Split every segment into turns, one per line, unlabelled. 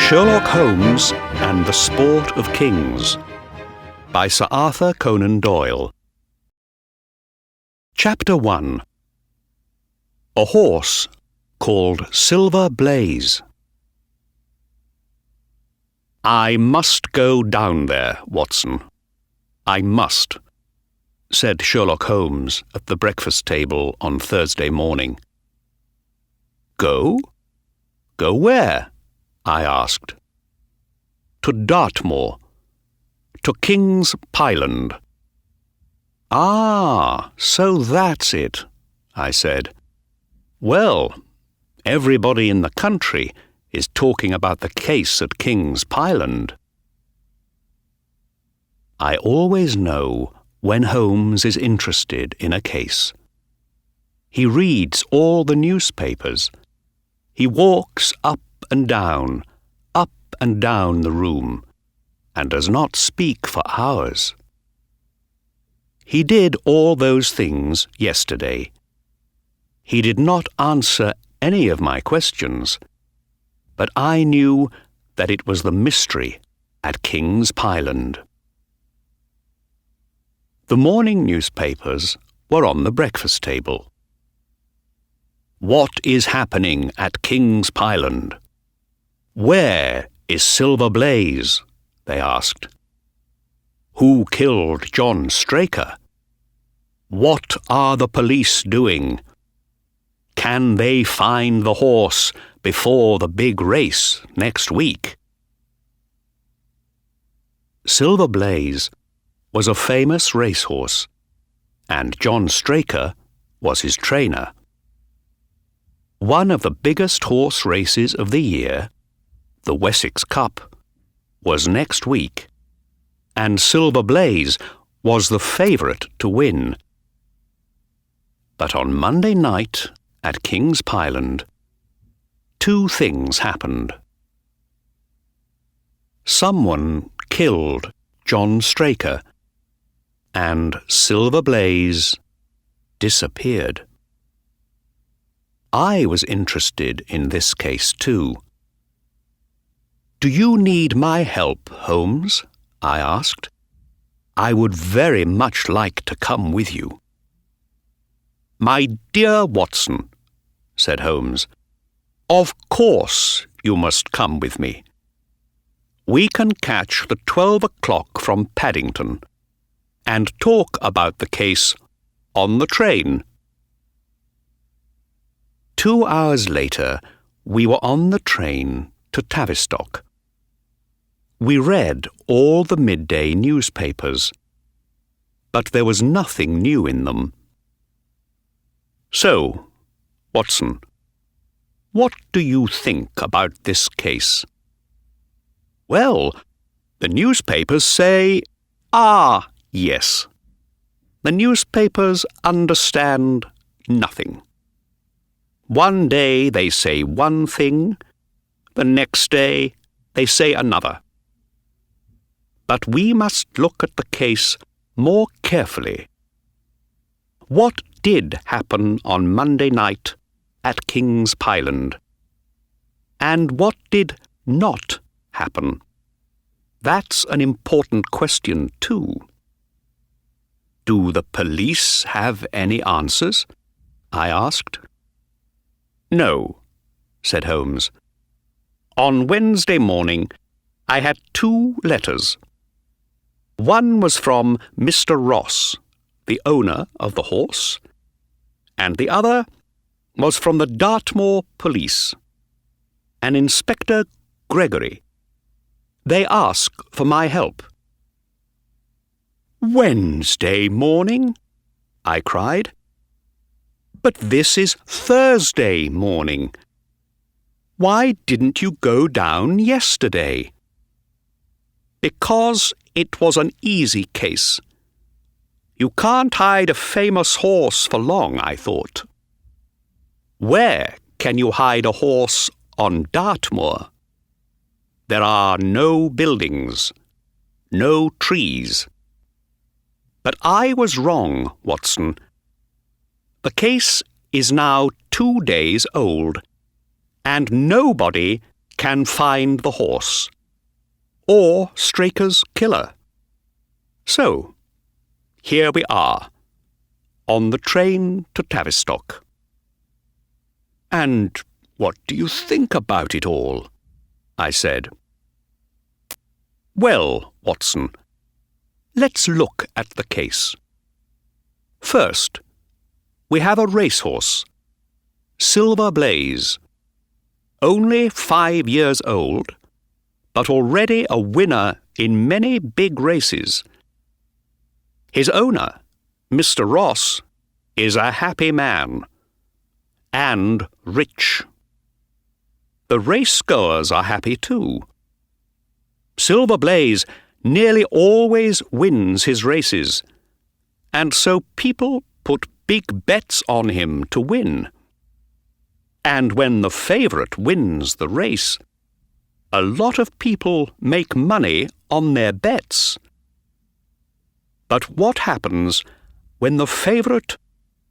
Sherlock Holmes and the Sport of Kings by Sir Arthur Conan Doyle. Chapter 1. A horse called Sильвер Блейз. "I must go down there, Watson. I must," said Sherlock Holmes at the breakfast table on Thursday morning. "Go? Go where?" I asked. "To Dartmoor, to King's Pyland." "Ah, so that's it," I said. "Well, everybody in the country is talking about the case at King's Pyland." I always know when Holmes is interested in a case. He reads all the newspapers. He walks up and down the room, and does not speak for hours. He did all those things yesterday. He did not answer any of my questions, but I knew that it was the mystery at King's Pyland. The morning newspapers were on the breakfast table. "What is happening at King's Pyland? Where is Sильвер Блейз?" they asked. "Who killed John Strейкера? What are the police doing? Can they find the horse before the big race next week?" Sильвер Блейз was a famous racehorse, and John Strейкера was his trainer. One of the biggest horse races of the year, the Wessex Cup, was next week, and Sильвер Блейз was the favourite to win. But on Monday night at King's Pyland, two things happened. Someone killed John Strейкера, and Sильвер Блейз disappeared. I was interested in this case too. "Do you need my help, Holmes?" I asked. "I would very much like to come with you." "My dear Watson," said Holmes, "of course you must come with me. We can catch the 12 o'clock from Paddington and talk about the case on the train." 2 hours later, we were on the train to Tavistock. We read all the midday newspapers, but there was nothing new in them. "So, Watson, what do you think about this case?" "Well, the newspapers say, yes. The newspapers understand nothing. One day they say one thing, the next day they say another. But we must look at the case more carefully. What did happen on Monday night at King's Pyland? And what did not happen? That's an important question too. Do the police have any answers?" I asked. "No," said Holmes. "On Wednesday morning I had 2 letters. One was from Mr. Ross, the owner of the horse, and the other was from the Dartmoor police, an Inspector Gregory. They ask for my help." "Wednesday morning?" I cried. "But this is Thursday morning. Why didn't you go down yesterday?" "Because it was an easy case. You can't hide a famous horse for long, I thought." "Where can you hide a horse on Dartmoor? There are no buildings, no trees. But I was wrong, Watson. The case is now 2 days old, and nobody can find the horse, or Strejker's killer. So, here we are, on the train to Tavistock. "And what do you think about it all?" I said. "Well, Watson, let's look at the case. First, we have a racehorse, Sильвер Блейз, only 5 years old, but already a winner in many big races. His owner, Mr. Ross, is a happy man, and rich. The racegoers are happy too. Sильвер Блейз nearly always wins his races, and so people put big bets on him to win. And when the favourite wins the race, a lot of people make money on their bets. But what happens when the favourite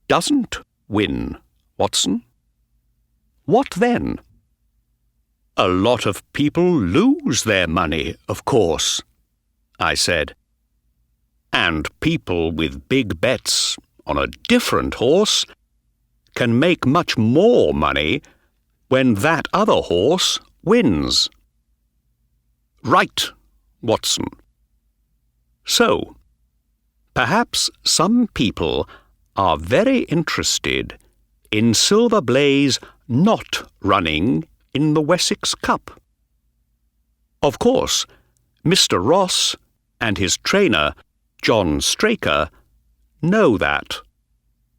doesn't win, Watson? What then?" "A lot of people lose their money, of course," I said. "And people with big bets on a different horse can make much more money when that other horse wins." "Right, Watson. So, perhaps some people are very interested in Sильвер Блейз not running in the Wessex Cup. Of course, Mr. Ross and his trainer, John Strejker, know that,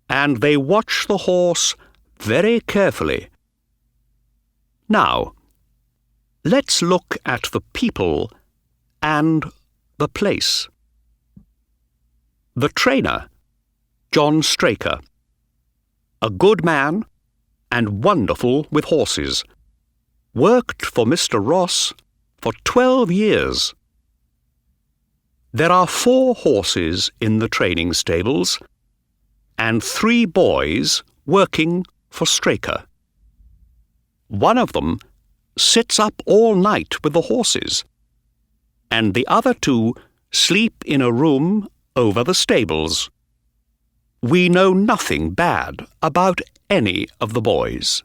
and they watch the horse very carefully. Now, let's look at the people and the place. The trainer, John Strejker, a good man and wonderful with horses, worked for Mr. Ross for 12 years. There are 4 horses in the training stables and 3 boys working for Strejker. One of them sits up all night with the horses, and the other 2 sleep in a room over the stables. We know nothing bad about any of the boys.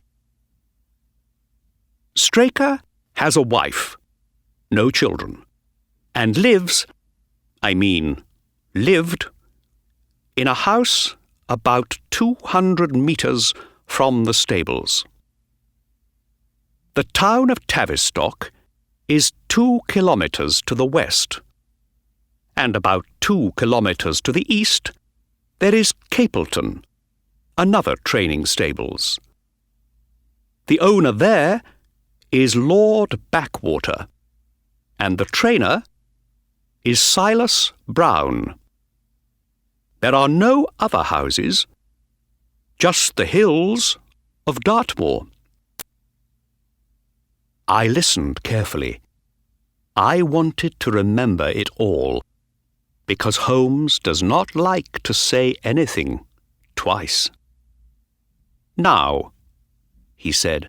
Strejker has a wife, no children, and lived, in a house about 200 metres from the stables. The town of Tavistock is 2 kilometres to the west, and about 2 kilometres to the east there is Capleton, another training stables. The owner there is Lord Backwater, and the trainer is Silas Brown. There are no other houses, just the hills of Dartmoor. I listened carefully. I wanted to remember it all, because Holmes does not like to say anything twice. "Now," he said,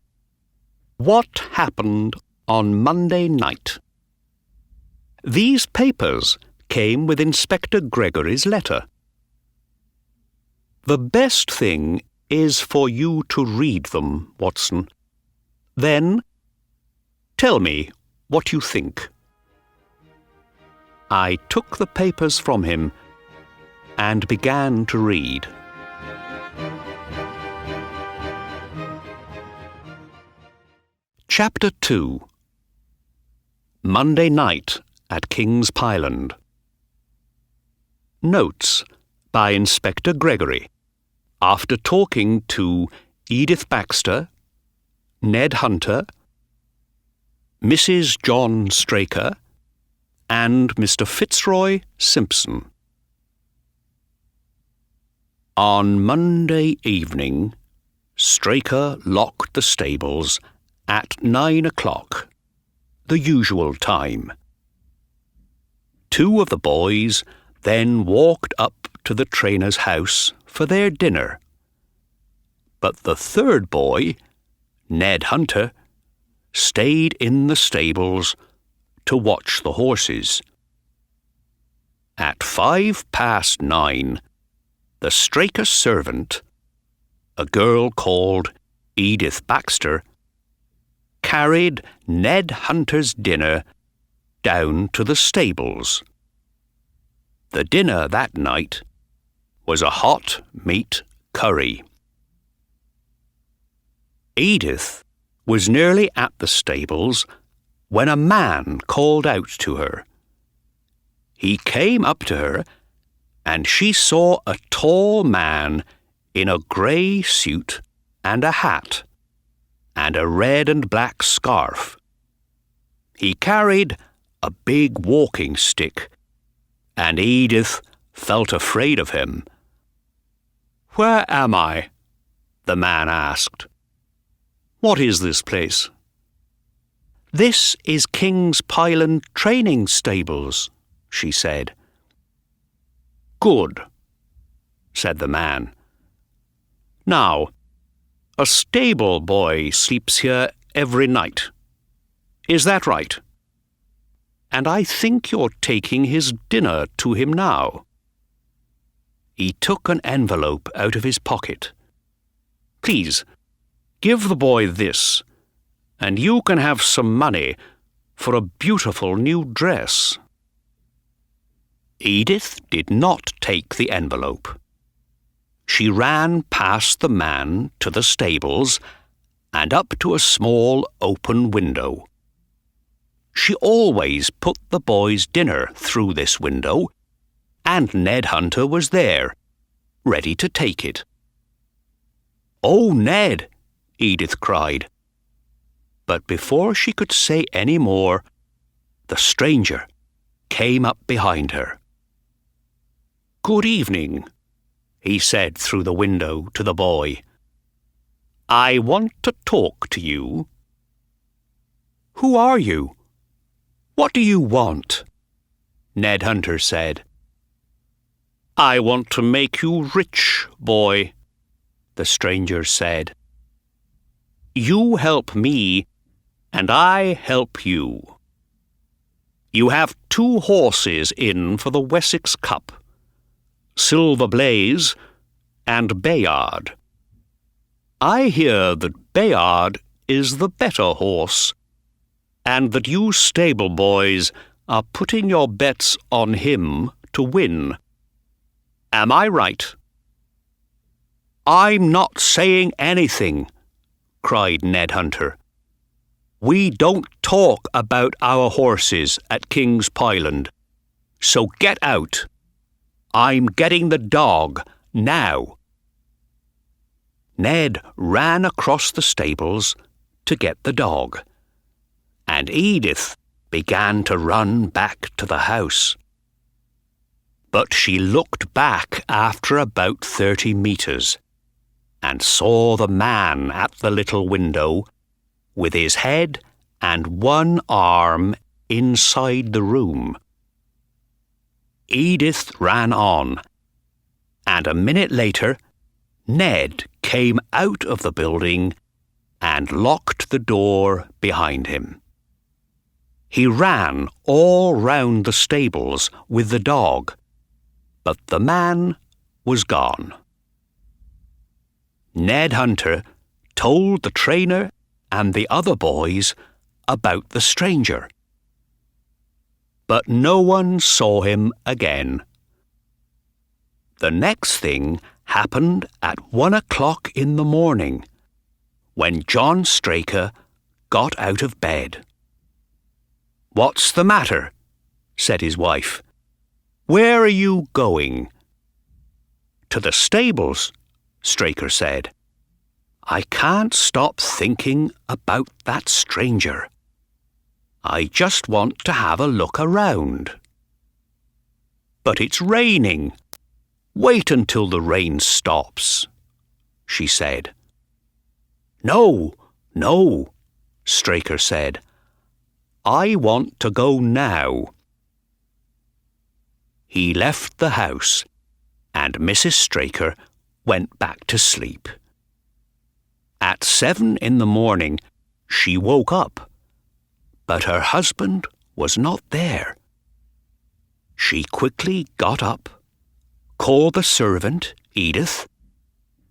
"what happened on Monday night?" "These papers came with Inspector Gregory's letter." "The best thing is for you to read them, Watson. Then tell me what you think." I took the papers from him and began to read. Chapter 2. Monday night at King's Pyland. Notes by Inspector Gregory, after talking to Edith Baxter, Ned Hunter, Mrs. John Strejker, and Mr. Fitzroy Simpson. On Monday evening, Strejker locked the stables at 9 o'clock, the usual time. 2 of the boys then walked up to the trainer's house for their dinner, But the third boy, Ned Hunter, stayed in the stables to watch the horses. At 9:05, the Strейкер's servant, a girl called Edith Baxter, carried Ned Hunter's dinner down to the stables. The dinner that night was a hot meat curry. Edith was nearly at the stables when a man called out to her. He came up to her, and she saw a tall man in a grey suit and a hat, and a red and black scarf. He carried a big walking stick, and Edith felt afraid of him. "Where am I?" the man asked. "What is this place?" "This is King's Pyland training stables," she said. "Good," said the man. "Now, a stable boy sleeps here every night. Is that right? And I think you're taking his dinner to him now." He took an envelope out of his pocket. "Please, give the boy this, and you can have some money for a beautiful new dress." Edith did not take the envelope. She ran past the man to the stables and up to a small open window. She always put the boy's dinner through this window, and Ned Hunter was there, ready to take it. "Oh, Ned!" Edith cried. But before she could say any more, the stranger came up behind her. "Good evening," he said through the window to the boy. "I want to talk to you." "Who are you? What do you want?" Ned Hunter said. "I want to make you rich, boy," the stranger said. "You help me, and I help you. You have 2 horses in for the Wessex Cup, Sильвер Блейз and Bayard. I hear that Bayard is the better horse, and that you stable boys are putting your bets on him to win. Am I right?" "I'm not saying anything," cried Ned Hunter. "We don't talk about our horses at King's Pyland, so get out. I'm getting the dog now." Ned ran across the stables to get the dog, and Edith began to run back to the house. But she looked back after about 30 meters and saw the man at the little window with his head and one arm inside the room. Edith ran on, and a minute later, Ned came out of the building and locked the door behind him. He ran all round the stables with the dog, but the man was gone. Ned Hunter told the trainer and the other boys about the stranger. But no one saw him again. The next thing happened at 1 o'clock in the morning, when John Strейкер got out of bed. "What's the matter?" said his wife. "Where are you going?" "To the stables," Strейкер said. "I can't stop thinking about that stranger. I just want to have a look around." "But it's raining. Wait until the rain stops," she said. No, Strейкер said. "I want to go now." He left the house, and Mrs. Strейкер went back to sleep. At 7 in the morning, she woke up, but her husband was not there. She quickly got up, called the servant, Edith,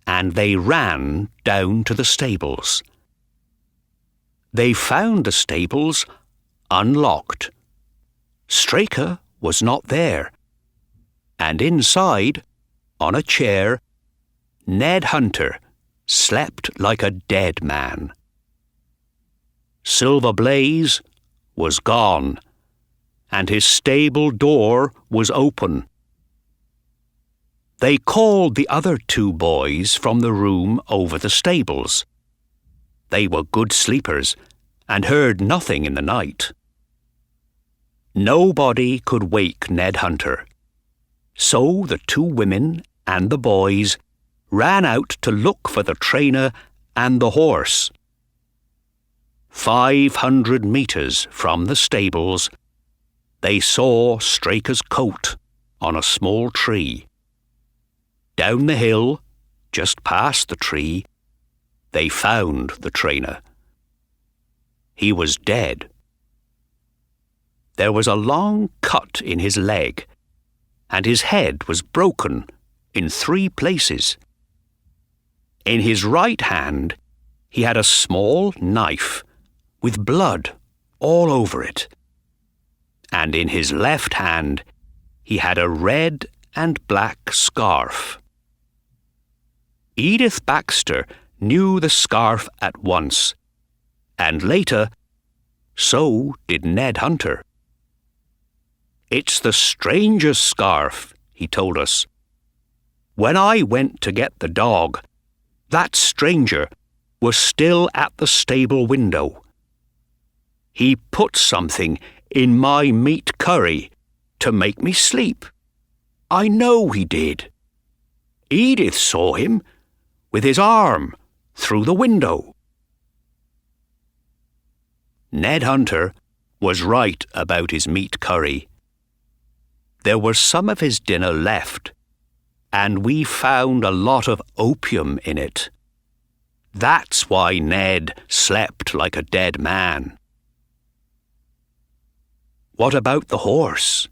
and they ran down to the stables. They found the stables unlocked. Strejker was not there, and inside, on a chair, Ned Hunter slept like a dead man. Silver Blaize was gone, and his stable door was open. They called the other 2 boys from the room over the stables. They were good sleepers and heard nothing in the night. Nobody could wake Ned Hunter, so the 2 women and the boys ran out to look for the trainer and the horse. 500 meters from the stables, they saw Strejker's coat on a small tree. Down the hill, just past the tree, they found the trainer. He was dead. There was a long cut in his leg, and his head was broken in 3 places. In his right hand, he had a small knife with blood all over it, and in his left hand, he had a red and black scarf. Edith Baxter knew the scarf at once, and later, so did Ned Hunter. "It's the stranger's scarf," he told us. "When I went to get the dog, that stranger was still at the stable window. He put something in my meat curry to make me sleep. I know he did. Edith saw him with his arm through the window." Ned Hunter was right about his meat curry. There was some of his dinner left, and we found a lot of opium in it. That's why Ned slept like a dead man. What about the horse?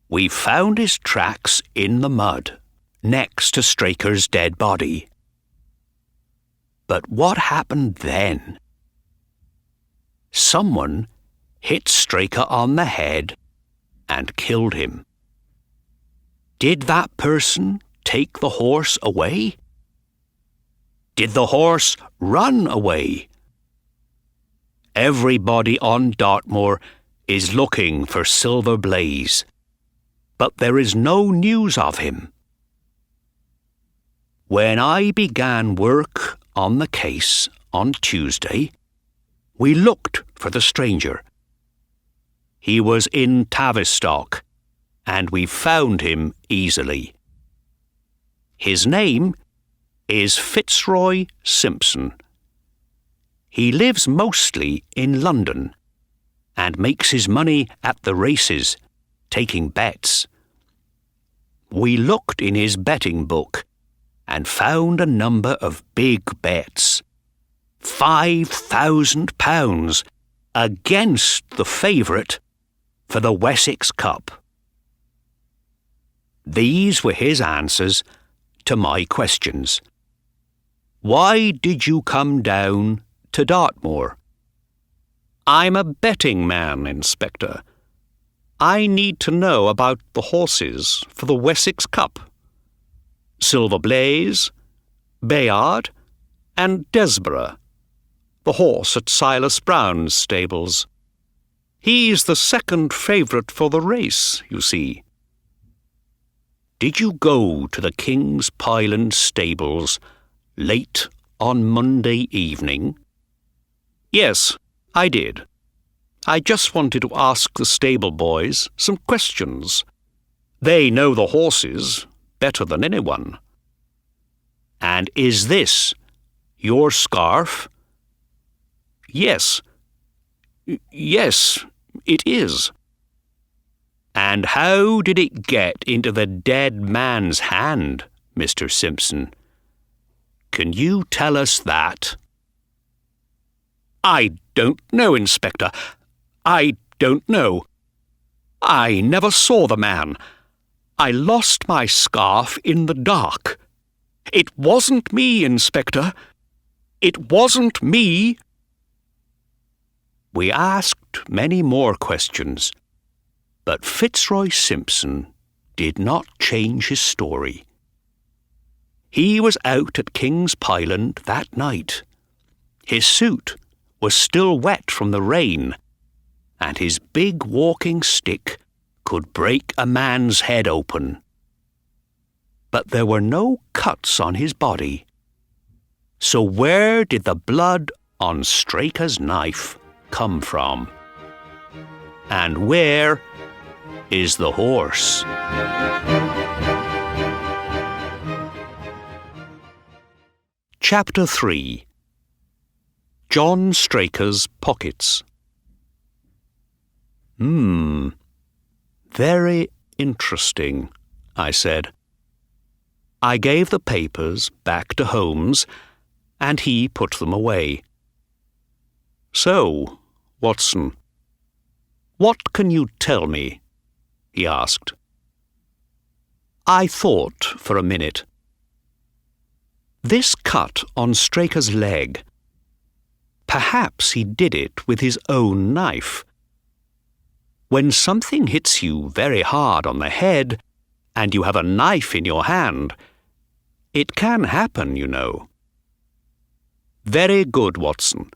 We found his tracks in the mud, next to Strejker's dead body. But what happened then? Someone hit Strejker on the head and killed him. Did that person take the horse away? Did the horse run away? Everybody on Dartmoor is looking for Silver Blaize, but there is no news of him. When I began work on the case on Tuesday, we looked for the stranger. He was in Tavistock, and we found him easily. His name is Fitzroy Simpson. He lives mostly in London and makes his money at the races, taking bets. We looked in his betting book and found a number of big bets. £5,000 against the favourite for the Wessex Cup. These were his answers to my questions. Why did you come down to Dartmoor? I'm a betting man, Inspector. I need to know about the horses for the Wessex Cup. Silver Blaize, Bayard, and Desborough, the horse at Silas Brown's stables. He's the second favourite for the race, you see. Did you go to the King's Pyland stables late on Monday evening? Yes, I did. I just wanted to ask the stable boys some questions. They know the horses better than anyone. And is this your scarf? Yes. Yes, it is. And how did it get into the dead man's hand, Mr. Simpson? Can you tell us that?" "I don't know, Inspector. I don't know. I never saw the man. I lost my scarf in the dark. It wasn't me, Inspector. It wasn't me." We asked many more questions, but Fitzroy Simpson did not change his story. He was out at King's Pyland that night. His suit was still wet from the rain, and his big walking stick could break a man's head open. But there were no cuts on his body. So where did the blood on Sтрейкер's knife come from? And where is the horse? Chapter 3. John Sтрейкер's Pockets. Very interesting, I said. I gave the papers back to Holmes, and he put them away. "So, Watson, what can you tell me?" he asked. I thought for a minute. This cut on Sтрейкер's leg. Perhaps he did it with his own knife. When something hits you very hard on the head, and you have a knife in your hand, it can happen, you know. Very good, Watson.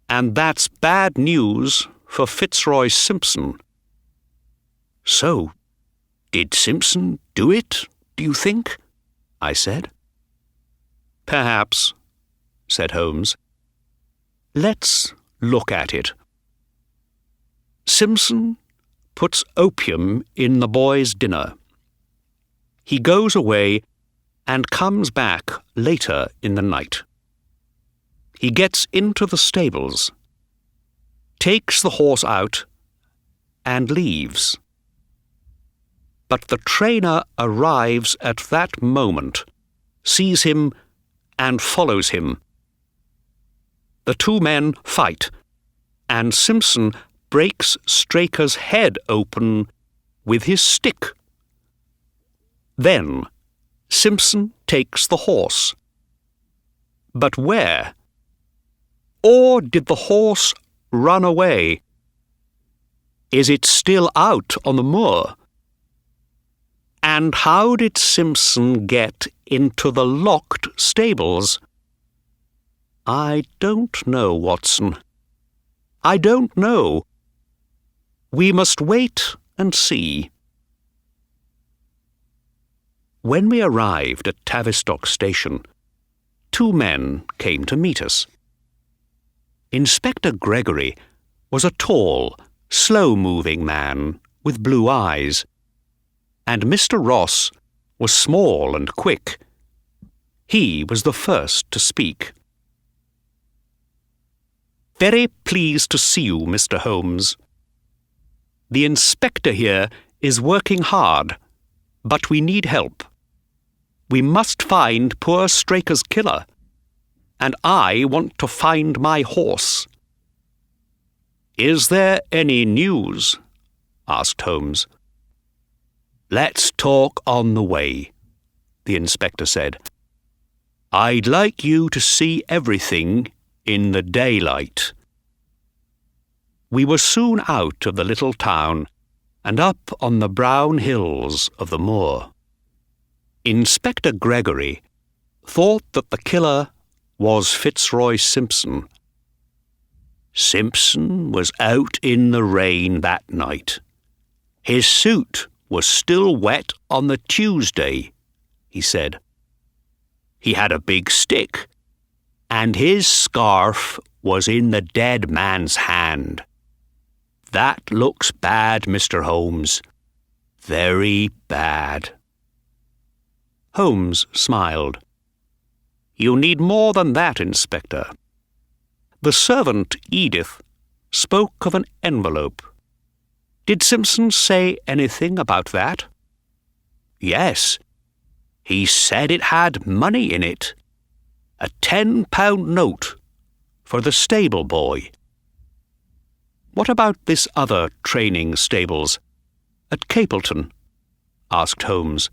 And that's bad news for Fitzroy Simpson. So, did Simpson do it, do you think? I said. Perhaps, said Holmes. Let's look at it. Simpson puts opium in the boy's dinner. He goes away and comes back later in the night. He gets into the stables, takes the horse out, and leaves. But the trainer arrives at that moment, sees him, and follows him. The two men fight, and Simpson breaks Sтрейкер's head open with his stick. Then Simpson takes the horse. But where? Or did the horse run away? Is it still out on the moor? And how did Simpson get into the locked stables? I don't know, Watson. I don't know. We must wait and see. When we arrived at Tavistock Station, two men came to meet us. Inspector Gregory was a tall, slow-moving man with blue eyes, and Mr. Ross was small and quick. He was the first to speak. Very pleased to see you, Mr. Holmes. The inspector here is working hard, but we need help. We must find poor Sтрейкер's killer, and I want to find my horse. Is there any news? Asked Holmes. Let's talk on the way, the inspector said. I'd like you to see everything in the daylight. We were soon out of the little town and up on the brown hills of the moor. Inspector Gregory thought that the killer was Fitzroy Simpson. Simpson was out in the rain that night. His suit was still wet on the Tuesday, he said. He had a big stick, and his scarf was in the dead man's hand. That looks bad, Mr. Holmes. Very bad. Holmes smiled. You need more than that, Inspector. The servant, Edith, spoke of an envelope. Did Simpson say anything about that? Yes. He said it had money in it. a £10 note for the stable boy." "What about this other training stables, at Capleton?" asked Holmes.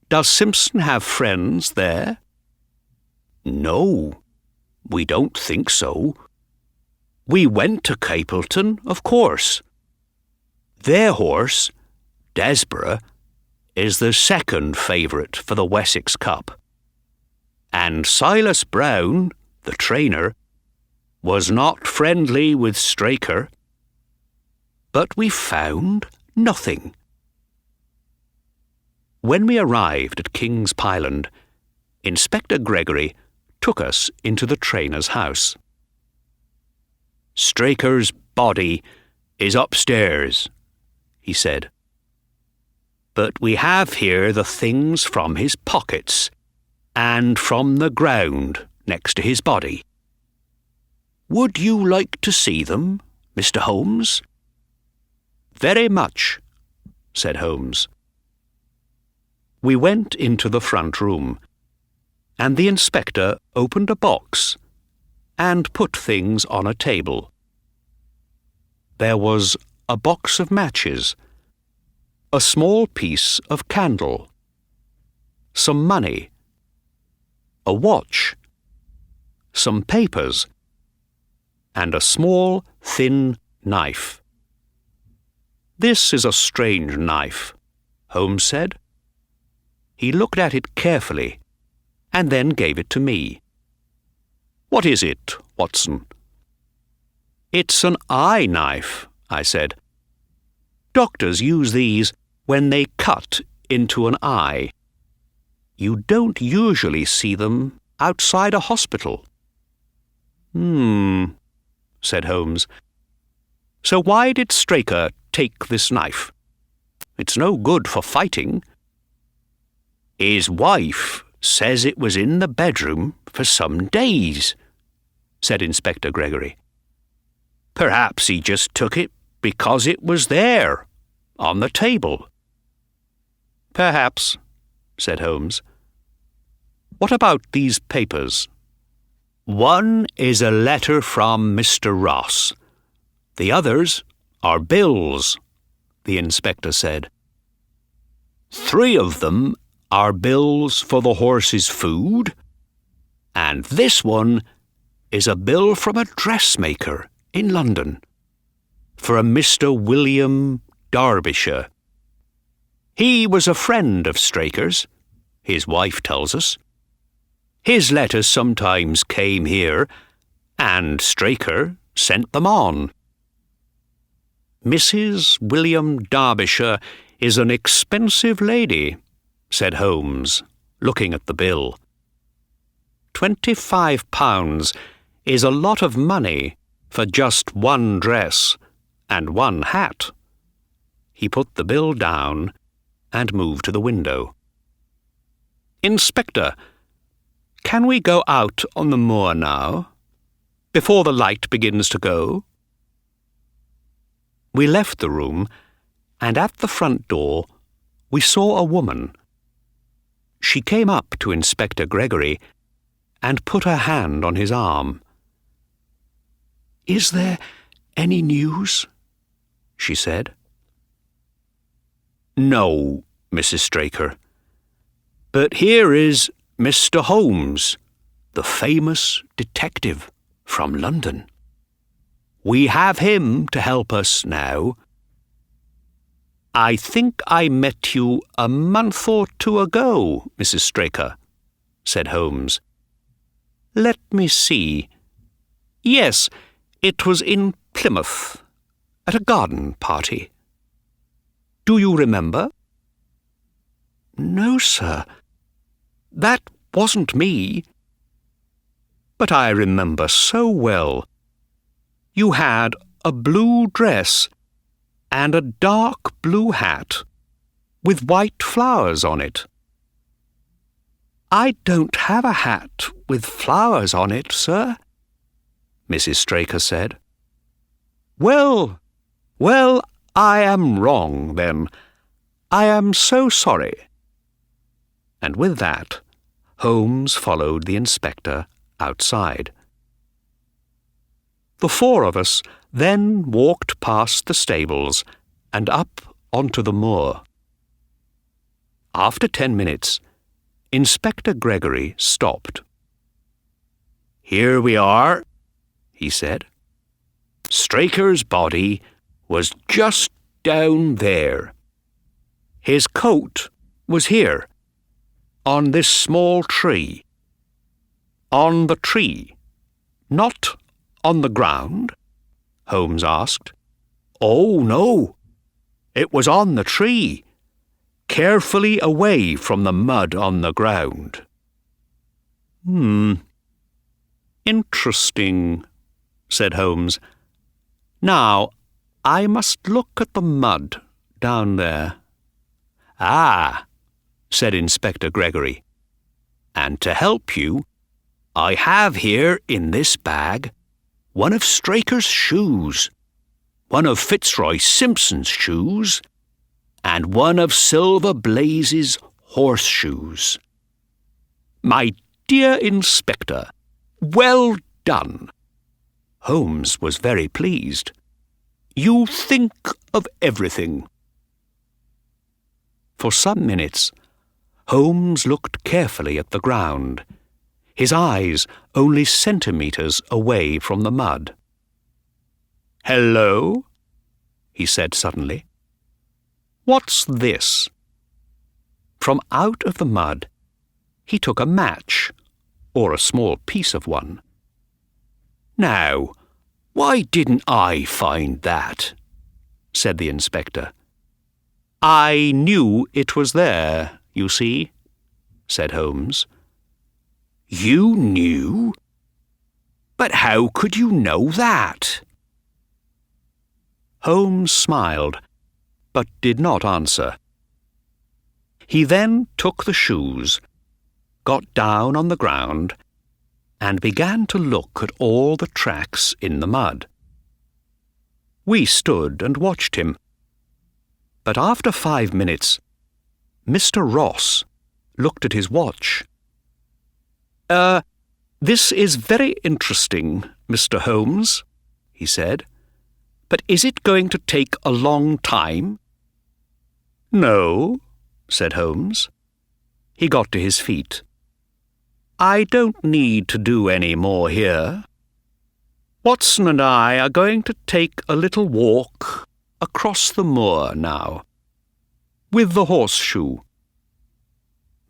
"Does Simpson have friends there?" "No, we don't think so. We went to Capleton, of course. Their horse, Desborough, is the second favourite for the Wessex Cup. And Silas Brown, the trainer, was not friendly with Straiker. But we found nothing." When we arrived at King's Pyland, Inspector Gregory took us into the trainer's house. "Straker's body is upstairs," he said. "But we have here the things from his pockets and from the ground next to his body. Would you like to see them, Mr. Holmes?" "Very much," said Holmes. We went into the front room, and the inspector opened a box and put things on a table. There was a box of matches, a small piece of candle, some money, a watch, some papers, and a small, thin knife. "This is a strange knife," Holmes said. He looked at it carefully and then gave it to me. "What is it, Watson?" "It's an eye knife," I said. "Doctors use these when they cut into an eye. You don't usually see them outside a hospital." Said Holmes. "So why did Straiker take this knife? It's no good for fighting." "His wife says it was in the bedroom for some days," said Inspector Gregory. "Perhaps he just took it because it was there, on the table." "Perhaps," said Holmes. "What about these papers?" "One is a letter from Mr. Ross. The others are bills," the inspector said. "3 of them are bills for the horse's food, and this one is a bill from a dressmaker in London for a Mr. William Derbyshire. He was a friend of Straker's, his wife tells us. His letters sometimes came here, and Straiker sent them on." "Mrs. William Derbyshire is an expensive lady," said Holmes, looking at the bill. £25 is a lot of money for just one dress and one hat. He put the bill down and moved to the window. "Inspector, can we go out on the moor now, before the light begins to go?" We left the room, and at the front door we saw a woman. She came up to Inspector Gregory and put her hand on his arm. "Is there any news?" she said. "No, Mrs. Straiker. But here is Mr. Holmes, the famous detective from London. We have him to help us now." "I think I met you a month or 2 ago, Mrs. Straiker," said Holmes. "Let me see. Yes, it was in Plymouth, at a garden party. Do you remember?" "No, sir. That wasn't me." "But I remember so well. You had a blue dress and a dark blue hat with white flowers on it." "I don't have a hat with flowers on it, sir," Mrs. Straiker said. Well, I am wrong, then. I am so sorry." And with that, Holmes followed the inspector outside. The four of us then walked past the stables and up onto the moor. After 10 minutes, Inspector Gregory stopped. "Here we are," he said. "Straiker's body was just down there. His coat was here, on this small tree." "On the tree, not on the ground?" Holmes asked. "Oh, no. It was on the tree, carefully away from the mud on the ground." "Interesting," said Holmes. "Now, I must look at the mud down there." "Ah," said Inspector Gregory, "and to help you, I have here in this bag one of Straiker's shoes, one of Fitzroy Simpson's shoes, and one of Silver Blaze's horseshoes." "My dear Inspector, well done." Holmes was very pleased. "You think of everything." For some minutes, Holmes looked carefully at the ground, his eyes only centimetres away from the mud. "Hello," he said suddenly. "What's this?" From out of the mud, he took a match, or a small piece of one. "Now, why didn't I find that?" said the inspector. "I knew it was there, you see," said Holmes. "You knew? But how could you know that?" Holmes smiled, but did not answer. He then took the shoes, got down on the ground, and began to look at all the tracks in the mud. We stood and watched him. But after 5 minutes, Mr. Ross looked at his watch. This is very interesting, Mr. Holmes," he said. "But is it going to take a long time?" "No," said Holmes. He got to his feet. "I don't need to do any more here. Watson and I are going to take a little walk across the moor now, with the horseshoe."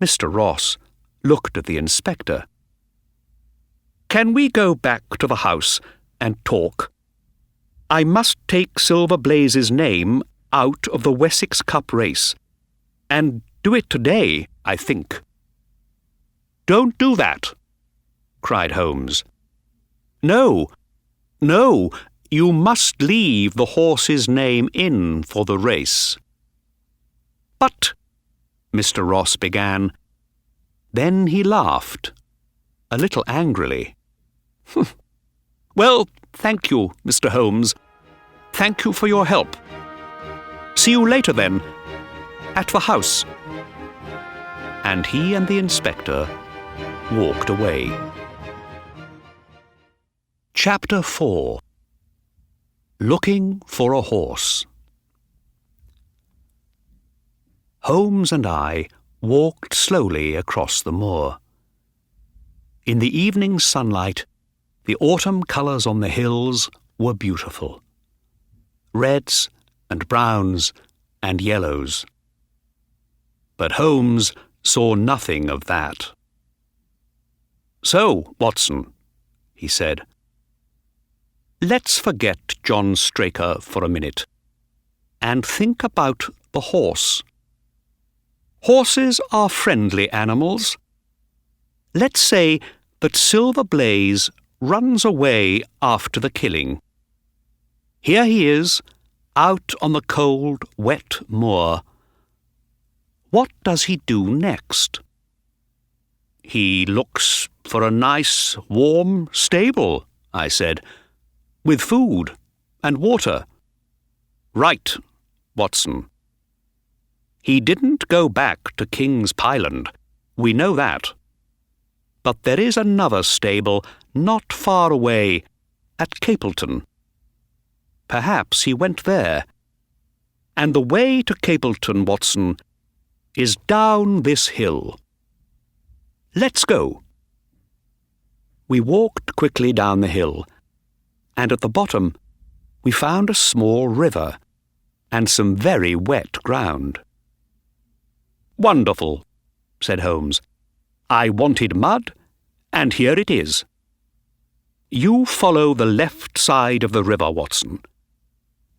Mr. Ross looked at the inspector. "Can we go back to the house and talk? I must take Silver Blaze's name out of the Wessex Cup race, and do it today, I think." "Don't do that," cried Holmes. No, you must leave the horse's name in for the race." "But," Mr. Ross began. Then he laughed, a little angrily. "Well, thank you, Mr. Holmes. Thank you for your help. See you later, then, at the house." And he and the inspector walked away. Chapter 4. Looking for a Horse. Holmes and I walked slowly across the moor. In the evening sunlight, the autumn colours on the hills were beautiful. Reds and browns and yellows. But Holmes saw nothing of that. "So, Watson," he said, "let's forget John Straiker for a minute and think about the horse. Horses are friendly animals. Let's say that Silver Blaze runs away after the killing. Here he is, out on the cold, wet moor. What does he do next?" "He looks for a nice, warm stable," I said, "with food and water." "Right, Watson. He didn't go back to King's Pyland. We know that. but there is another stable not far away, at Capleton. Perhaps he went there. And the way to Capleton, Watson, is down this hill. Let's go." We walked quickly down the hill, and at the bottom we found a small river and some very wet ground. "Wonderful," said Holmes. "I wanted mud, and here it is. You follow the left side of the river, Watson.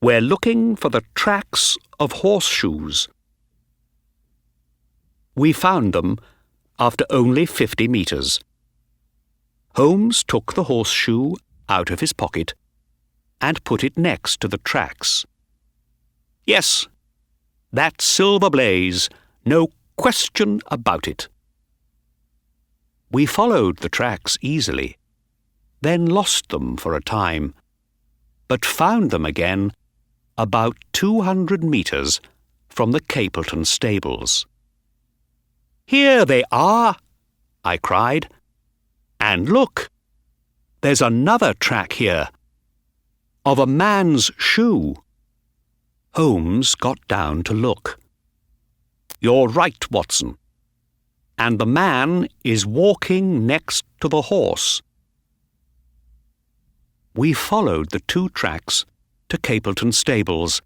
We're looking for the tracks of horseshoes." We found them after only 50 metres. Holmes took the horseshoe out of his pocket and put it next to the tracks. "Yes, that's Silver Blaize, no question about it." We followed the tracks easily, then lost them for a time, but found them again about 200 metres from the Capleton stables. "Here they are!" I cried. "And look, there's another track here, of a man's shoe." Holmes got down to look. "You're right, Watson. And the man is walking next to the horse." We followed the 2 tracks to Capleton stables,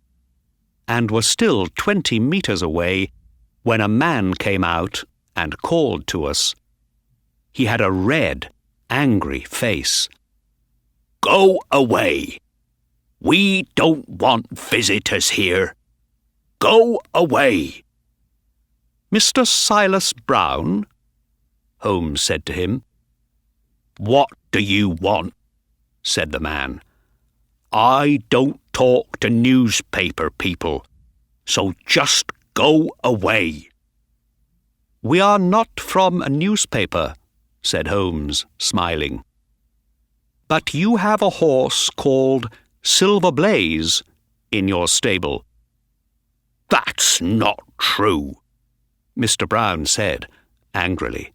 and were still 20 metres away when a man came out and called to us. He had a red, angry face. "Go away! We don't want visitors here. Go away!" "Mr. Silas Brown?" Holmes said to him. "What do you want?" said the man. "I don't talk to newspaper people, so just go away." "We are not from a newspaper," said Holmes, smiling. "But you have a horse called Silver Blaize in your stable." "That's not true," Mr. Brown said angrily.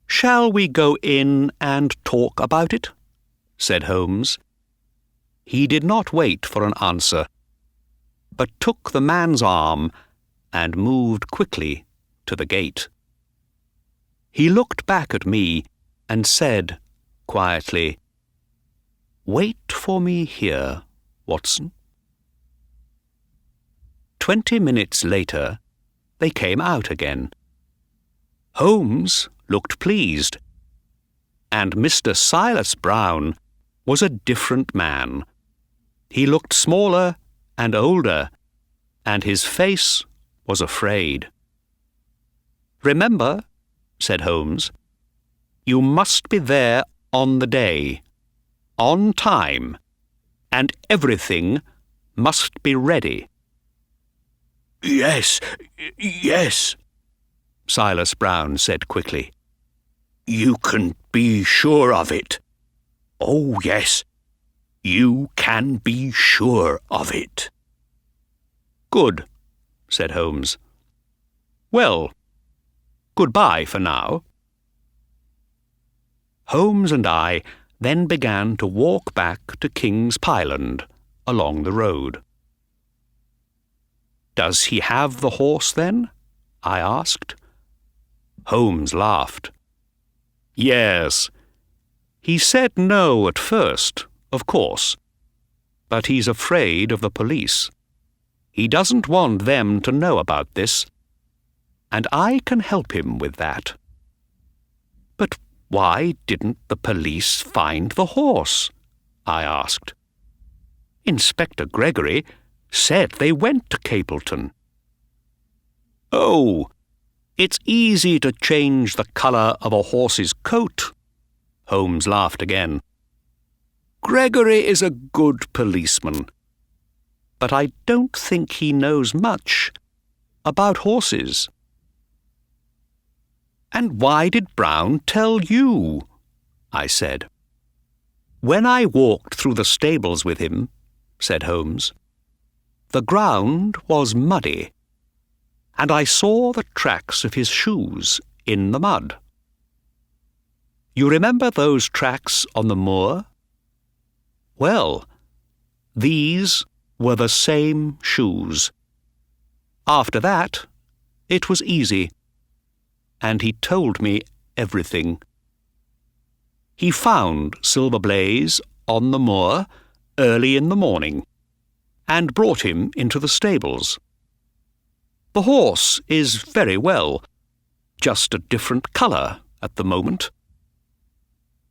"Shall we go in and talk about it?" said Holmes. He did not wait for an answer, but took the man's arm and moved quickly to the gate. He looked back at me and said quietly, "Wait for me here, Watson." 20 minutes later, they came out again. Holmes looked pleased, and Mr. Silas Brown was a different man. He looked smaller and older, and his face was afraid. "Remember," said Holmes, "you must be there on the day, on time, and everything must be ready." "Yes, yes," Silas Brown said quickly. "You can be sure of it. Oh, yes, you can be sure of it." "Good," said Holmes. "Well, goodbye for now." Holmes and I then began to walk back to King's Pyland along the road. "Does he have the horse, then?" I asked. Holmes laughed. "Yes. He said no at first, of course, but he's afraid of the police. He doesn't want them to know about this, and I can help him with that." "But why didn't the police find the horse?" I asked. "Inspector Gregory said they went to Capleton." "Oh, it's easy to change the colour of a horse's coat." Holmes laughed again. "Gregory is a good policeman, but I don't think he knows much about horses." "And why did Brown tell you?" I said. "When I walked through the stables with him," said Holmes, "the ground was muddy, and I saw the tracks of his shoes in the mud. You remember those tracks on the moor? Well, these were the same shoes. After that, it was easy, and he told me everything. He found Silver Blaize on the moor early in the morning, and brought him into the stables. The horse is very well, just a different colour at the moment.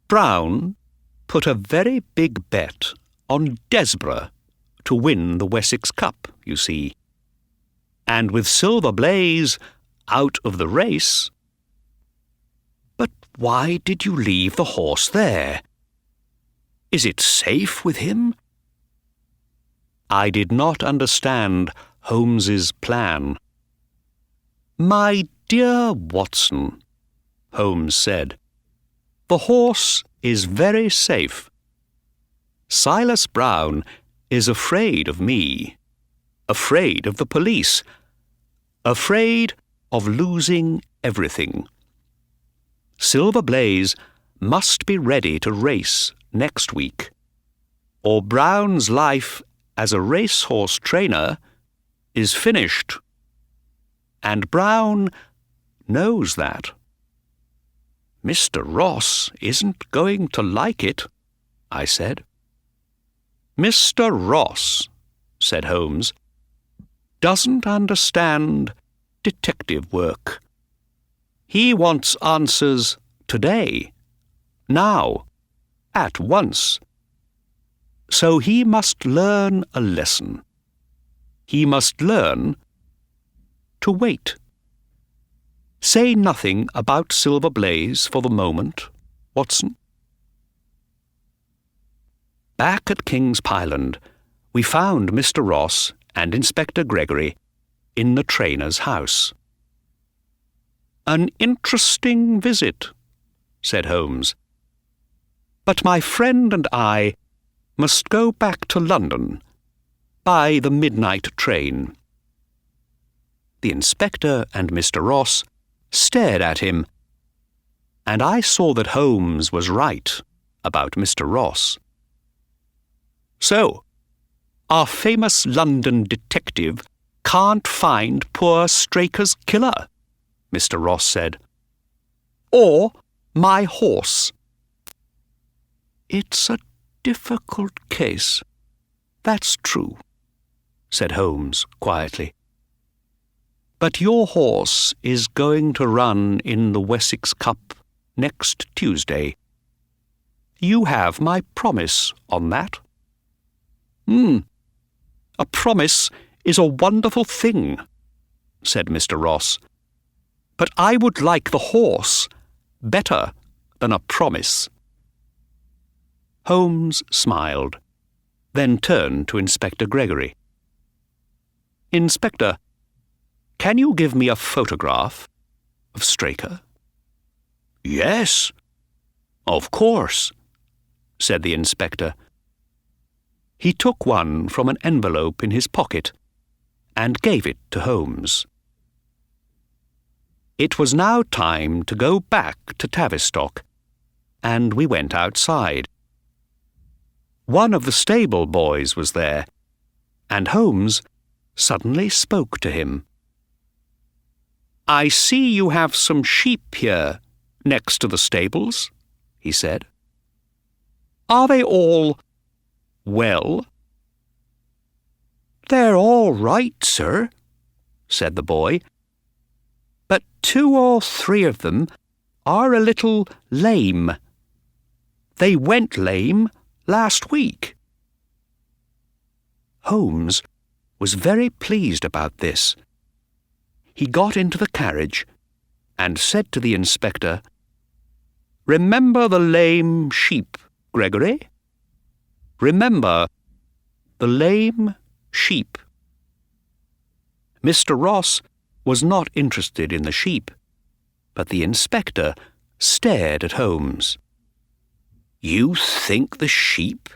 Brown put a very big bet on Desborough to win the Wessex Cup, you see. And with Silver Blaize out of the race... But why did you leave the horse there? Is it safe with him? I did not understand Holmes's plan. My dear Watson, Holmes said, the horse is very safe. Silas Brown is afraid of me, afraid of the police, afraid of losing everything. Silver Blaize must be ready to race next week, or Brown's life as a racehorse trainer is finished. And Brown knows that. Mr. Ross isn't going to like it, I said. Mr. Ross, said Holmes, doesn't understand detective work. He wants answers today, now, at once. So he must learn a lesson. He must learn to wait. Say nothing about Silver Blaize for the moment, Watson. Back at King's Pyland, we found Mr. Ross and Inspector Gregory in the trainer's house. An interesting visit, said Holmes. But my friend and I must go back to London by the midnight train. The inspector and Mr. Ross stared at him, and I saw that Holmes was right about Mr. Ross. So, our famous London detective can't find poor Streyker's killer, Mr. Ross said. Or my horse. It's a difficult case, that's true, said Holmes quietly. But your horse is going to run in the Wessex Cup next Tuesday. You have my promise on that. A promise is a wonderful thing, said Mr. Ross. But I would like the horse better than a promise. Holmes smiled, then turned to Inspector Gregory. Inspector, can you give me a photograph of Streyker? Yes, of course, said the inspector. He took one from an envelope in his pocket and gave it to Holmes. It was now time to go back to Tavistock, and we went outside. One of the stable boys was there, and Holmes suddenly spoke to him. I see you have some sheep here next to the stables, he said. Are they all well? They're all right, sir, said the boy. But 2 or 3 of them are a little lame. They went lame last week. Holmes was very pleased about this. He got into the carriage and said to the inspector, Remember the lame sheep, Gregory? Remember the lame sheep. Mr. Ross was not interested in the sheep, but the inspector stared at Holmes. You think the sheep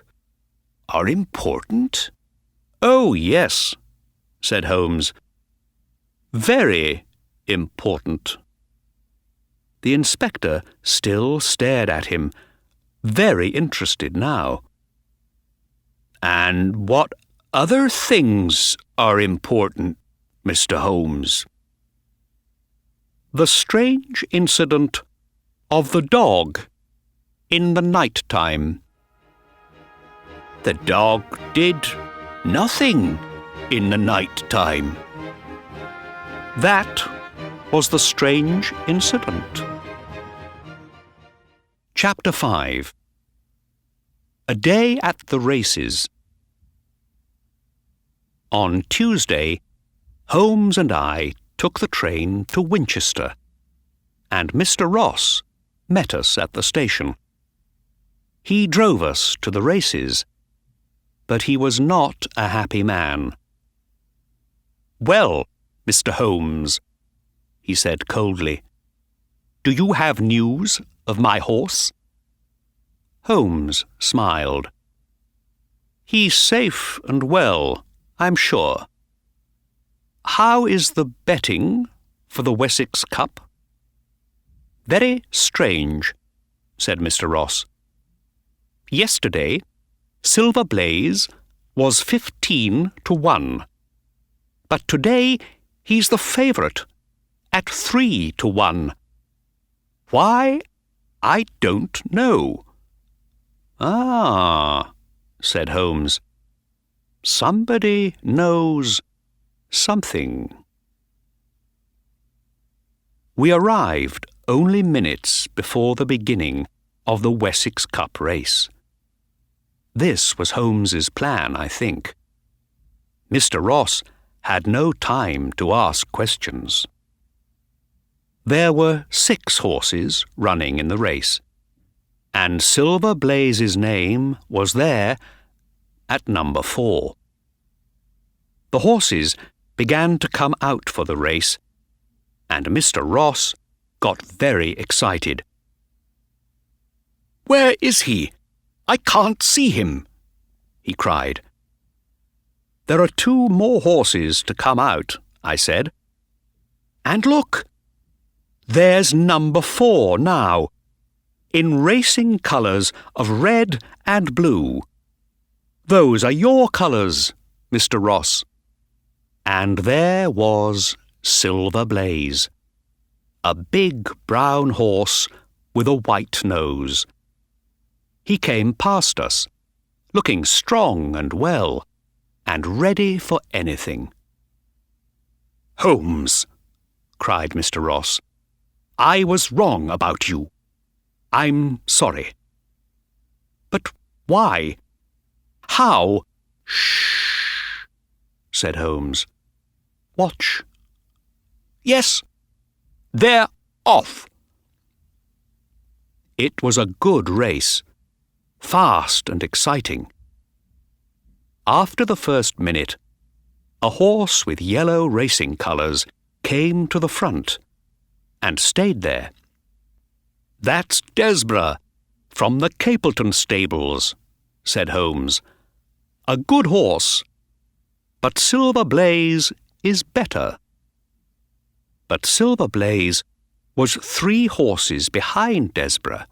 are important? Oh, yes, said Holmes. Very important. The The inspector still stared at him, very interested now. "And what other things are important, Mr. Holmes?" "The strange incident of the dog in the night time." "The dog did nothing in the night time." "That was the strange incident." Chapter 5. A Day at the Races. On Tuesday, Holmes and I took the train to Winchester, and Mr. Ross met us at the station. He drove us to the races, but he was not a happy man. "Well, Mr. Holmes," he said coldly, "do you have news of my horse?" Holmes smiled. "He's safe and well, I'm sure. How is the betting for the Wessex Cup?" "Very strange," said Mr. Ross. "Yesterday, Sильвер Блейз was 15-1, but today he's the favourite at 3-1. Why, I don't know." "Ah," said Holmes. "Somebody knows something." We arrived only minutes before the beginning of the Wessex Cup race. This was Holmes's plan, I think. Mr. Ross had no time to ask questions. There were 6 horses running in the race, and Sильвер Блейz's name was there at number 4. The horses began to come out for the race, and Mr. Ross got very excited. "Where is he? I can't see him," he cried. "There are 2 more horses to come out," I said. "And look, there's number 4 now, in racing colours of red and blue. Those are your colours, Mr. Ross." And there was Sильвер Блейз, a big brown horse with a white nose. He came past us, looking strong and well, and ready for anything. "Holmes," cried Mr. Ross, "I was wrong about you. I'm sorry." "But why? How?" "Shh," said Holmes. "Watch." "Yes, they're off." It was a good race, fast and exciting. After the first minute, a horse with yellow racing colours came to the front and stayed there. "That's Desborough, from the Capleton stables," said Holmes. "A good horse, but Sильвер Блейz is better." But Sильвер Блейz was 3 horses behind Desborough.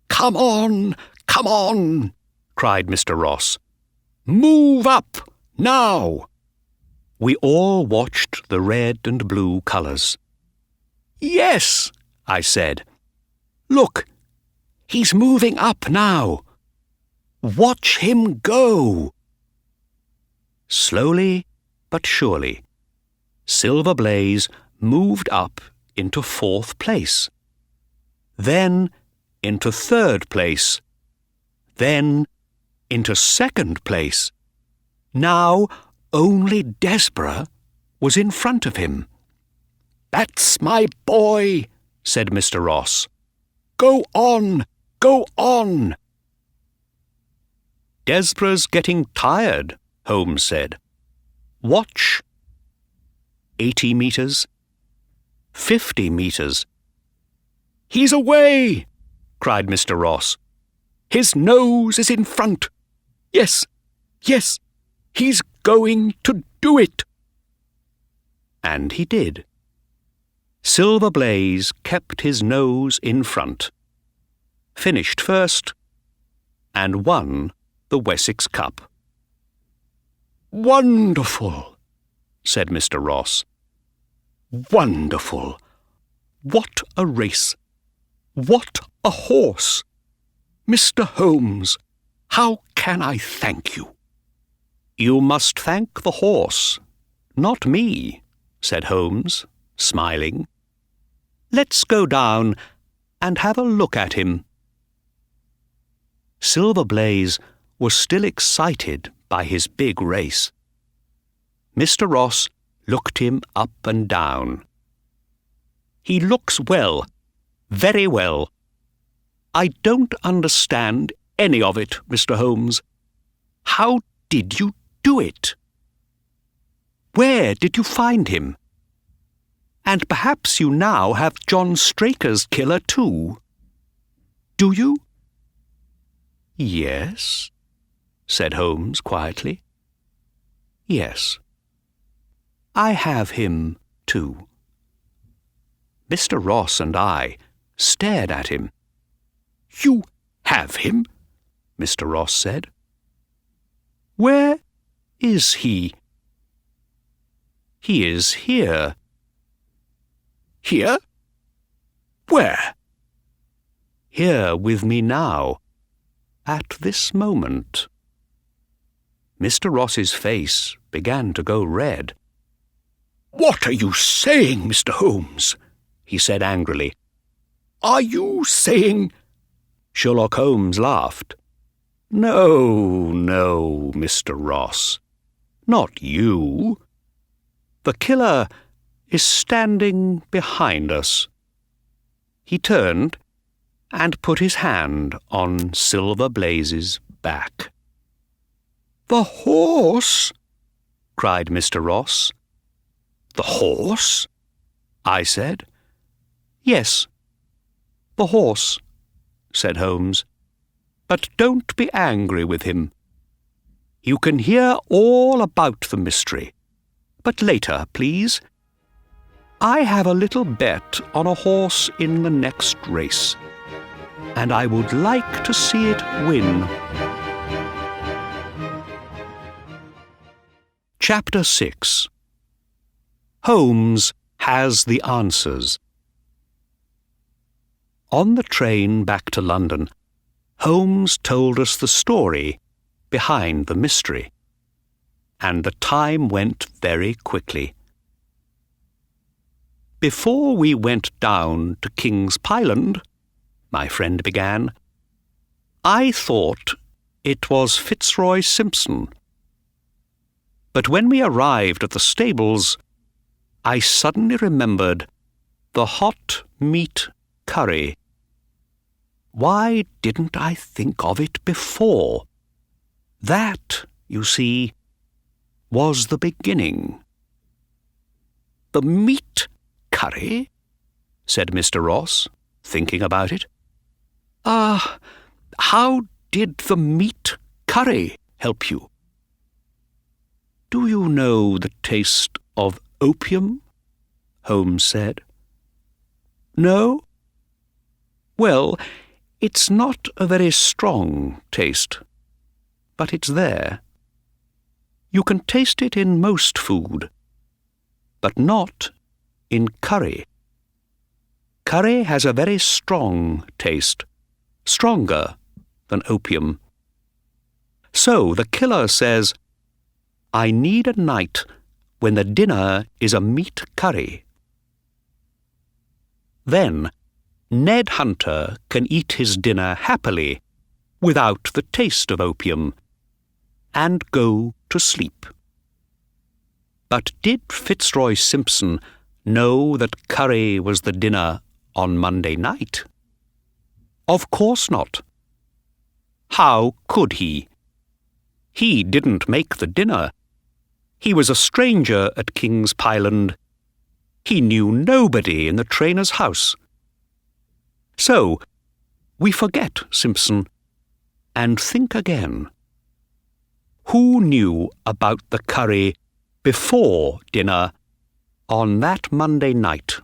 "Come on, come on," cried Mr. Ross. "Move up, now." We all watched the red and blue colours. "Yes," I said. "Look, he's moving up now. Watch him go." Slowly but surely, Sильвер Блейz moved up into 4th place, then into 3rd place, then into 2nd place. Now only Desborough was in front of him. "That's my boy," said Mr. Ross. "Go on, go on." "Desborough's getting tired," Holmes said. "Watch." 80 metres, 50 metres. "He's away!" cried Mr. Ross. "His nose is in front. Yes, yes, he's going to do it." And he did. Silver Blaize kept his nose in front, finished first, and won the Wessex Cup. "Wonderful," said Mr. Ross. "Wonderful. What a race! What a horse! Mr. Holmes, how can I thank you?" "You must thank the horse, not me," said Holmes, smiling. "Let's go down and have a look at him." Silver Blaize was still excited by his big race. Mr. Ross looked him up and down. "He looks well, very well. I don't understand any of it, Mr. Holmes. How did you do it? Where did you find him? And perhaps you now have John Straker's killer too. Do you?" "Yes," said Holmes quietly. "Yes, I have him too." Mr. Ross and I stared at him. "You have him?" Mr. Ross said. "Where is he?" "He is here." "Here? Where?" "Here with me now, at this moment." Mr. Ross's face began to go red. "What are you saying, Mr. Holmes?" he said angrily. "Are you saying—" Sherlock Holmes laughed. "No, no, Mr. Ross. Not you. The killer is standing behind us." He turned and put his hand on Silver Blaize's back. "The horse!" cried Mr. Ross. "The horse?" I said. "Yes, the horse," said Holmes. "But don't be angry with him. You can hear all about the mystery, but later, please. I have a little bet on a horse in the next race, and I would like to see it win." Chapter 6. Holmes has the answers. On the train back to London, Holmes told us the story behind the mystery, and the time went very quickly. "Before we went down to King's Pyland," my friend began, "I thought it was Fitzroy Simpson. But when we arrived at the stables, I suddenly remembered the hot meat curry. Why didn't I think of it before? That, you see, was the beginning." "The meat curry?" said Mr. Ross, thinking about it. How did the meat curry help you?" "Do you know the taste of opium?" Holmes said. "No? Well, it's not a very strong taste, but it's there. You can taste it in most food, but not in curry. Curry has a very strong taste, stronger than opium. So the killer says, 'I need a night when the dinner is a meat curry.' Then Ned Hunter can eat his dinner happily without the taste of opium and go to sleep." But did Fitzroy Simpson know that curry was the dinner on Monday night? Of course not. How could he? He didn't make the dinner. He was a stranger at King's Pyland. He knew nobody in the trainer's house. So, we forget Simpson and think again. Who knew about the curry before dinner on that Monday night?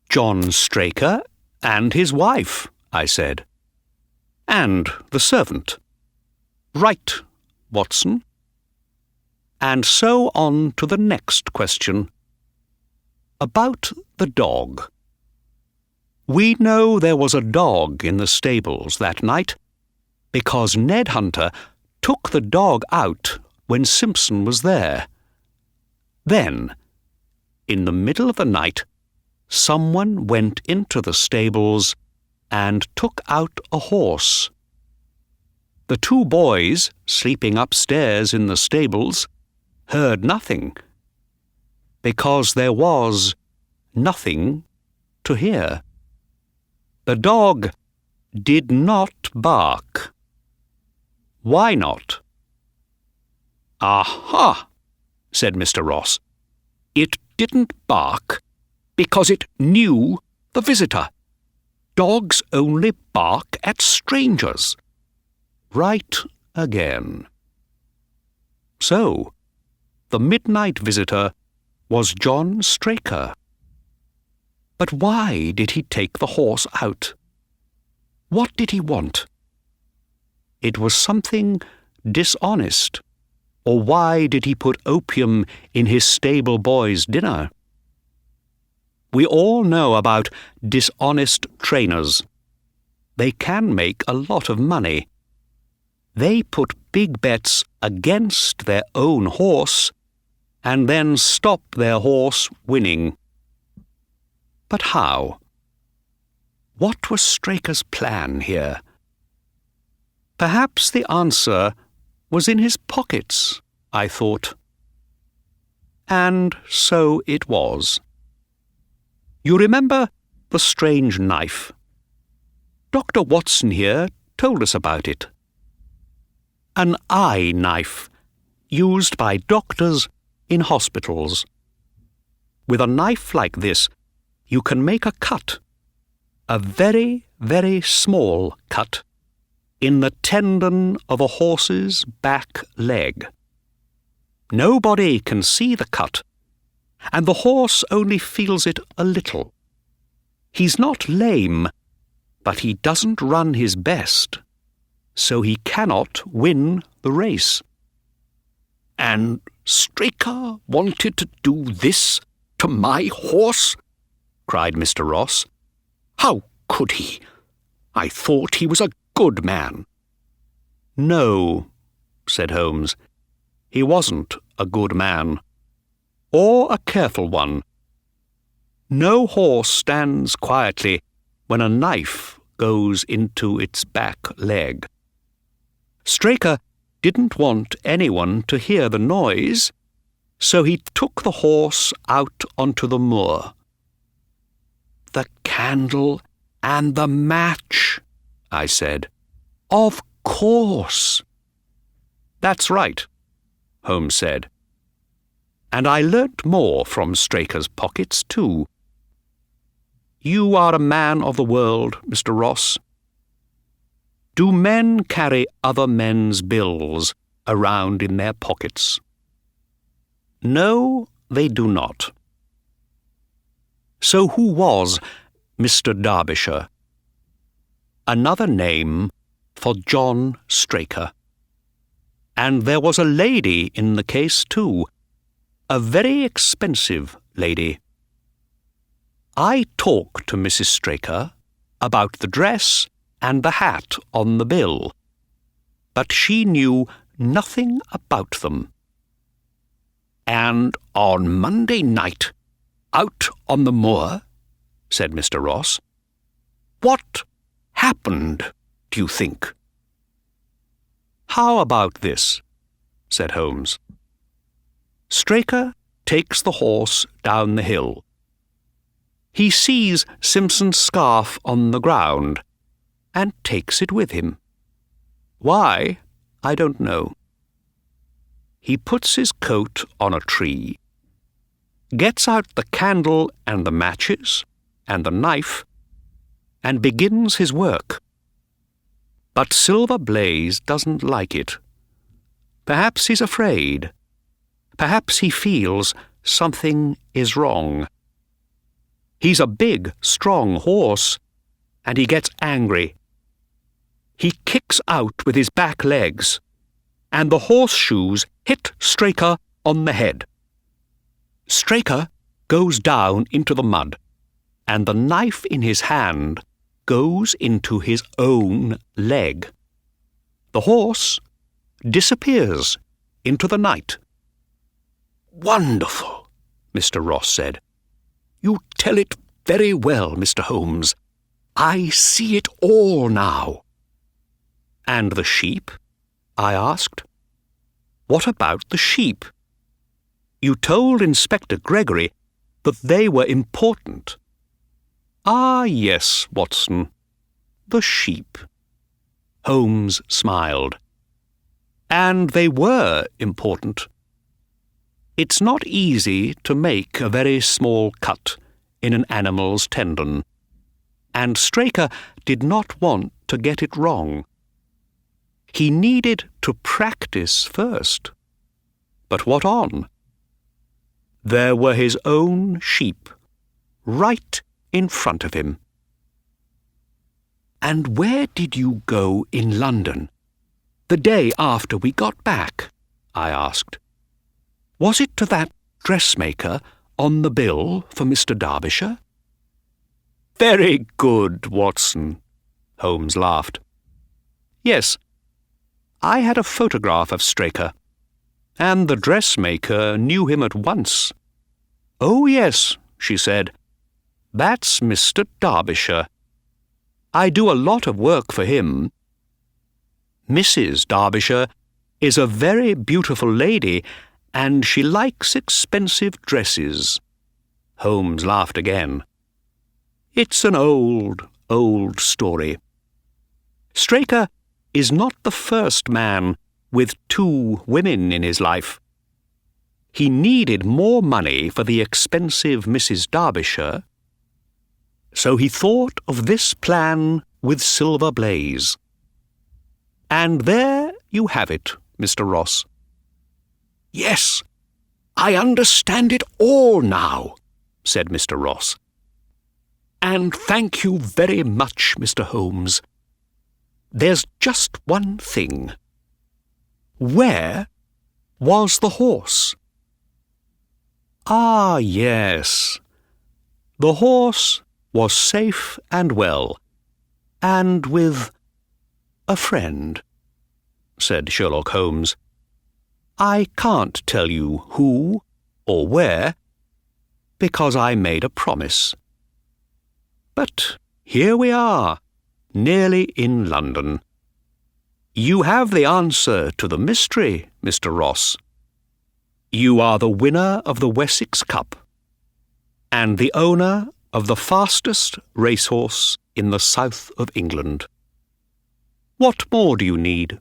"John Sтрейкер and his wife," I said. "And the servant." "Right, Watson." And so on to the next question. About the dog. We know there was a dog in the stables that night because Ned Hunter took the dog out when Simpson was there. Then, in the middle of the night, someone went into the stables and took out a horse. The two boys, sleeping upstairs in the stables, heard nothing, because there was nothing to hear. The dog did not bark. Why not? "Aha!" said Mr. Ross. "It didn't bark because it knew the visitor. Dogs only bark at strangers." Right again. So, the midnight visitor was John Strейкер. But why did he take the horse out? What did he want? It was something dishonest. Or why did he put opium in his stable boy's dinner? We all know about dishonest trainers. They can make a lot of money. They put big bets against their own horse and then stop their horse winning. But how? What was Sтрейкер's plan here? Perhaps the answer was in his pockets, I thought. And so it was. You remember the strange knife? Dr. Watson here told us about it. An eye knife, used by doctors in hospitals. With a knife like this, you can make a cut, a very, very small cut, in the tendon of a horse's back leg. Nobody can see the cut, and the horse only feels it a little. He's not lame, but he doesn't run his best, so he cannot win the race. And Sтрейкер wanted to do this to my horse? Cried Mr. Ross. How could he? I thought he was a good man. No, said Holmes. He wasn't a good man, or a careful one. No horse stands quietly when a knife goes into its back leg. Sтрейкер didn't want anyone to hear the noise, so he took the horse out onto the moor. The candle and the match, I said. Of course. That's right, Holmes said. And I learnt more from Sтрейкер's pockets, too. You are a man of the world, Mr. Ross. Do men carry other men's bills around in their pockets? No, they do not. So who was Mr. Derbyshire? Another name for John Sтрейкер. And there was a lady in the case, too, a very expensive lady. I talked to Mrs. Sтрейкер about the dress and the hat on the bill, but she knew nothing about them. And on Monday night, out on the moor, said Mr. Ross, what happened, do you think? How about this, said Holmes. Sтрейкер takes the horse down the hill. He sees Simpson's scarf on the ground and takes it with him. Why, I don't know. He puts his coat on a tree, gets out the candle and the matches and the knife, and begins his work. But Sильвер Блейз doesn't like it. Perhaps he's afraid. Perhaps he feels something is wrong. He's a big, strong horse, and he gets angry. He kicks out with his back legs, and the horseshoes hit Strейкера on the head. Sтрейкера goes down into the mud, and the knife in his hand goes into his own leg. The horse disappears into the night. "Wonderful," Mr. Ross said. "You tell it very well, Mr. Holmes. I see it all now." "And the sheep?" I asked. "What about the sheep? You told Inspector Gregory that they were important." "Ah, yes, Watson, the sheep." Holmes smiled. "And they were important. It's not easy to make a very small cut in an animal's tendon, and Strейкера did not want to get it wrong. He needed to practice first. But what on? There were his own sheep, right in front of him. "And where did you go in London, the day after we got back?" I asked. "Was it to that dressmaker on the bill for Mr. Derbyshire?" "Very good, Watson," Holmes laughed. "Yes, I had a photograph of Strейкера, and the dressmaker knew him at once." "Oh, yes," she said, "that's Mr. Derbyshire. I do a lot of work for him. Mrs. Derbyshire is a very beautiful lady, and she likes expensive dresses." Holmes laughed again. "It's an old, old story. Strейкера is not the first man with 2 women in his life. He needed more money for the expensive Mrs. Derbyshire, so he thought of this plan with Sильвер Блейз. And there you have it, Mr. Ross." "Yes, I understand it all now," said Mr. Ross. "And thank you very much, Mr. Holmes. There's just one thing. Where was the horse?" "Ah, yes. The horse was safe and well, and with a friend," said Sherlock Holmes. "I can't tell you who or where, because I made a promise. But here we are, nearly in London. You have the answer to the mystery, Mr. Ross. You are the winner of the Wessex Cup, and the owner of the fastest racehorse in the south of England. What more do you need?"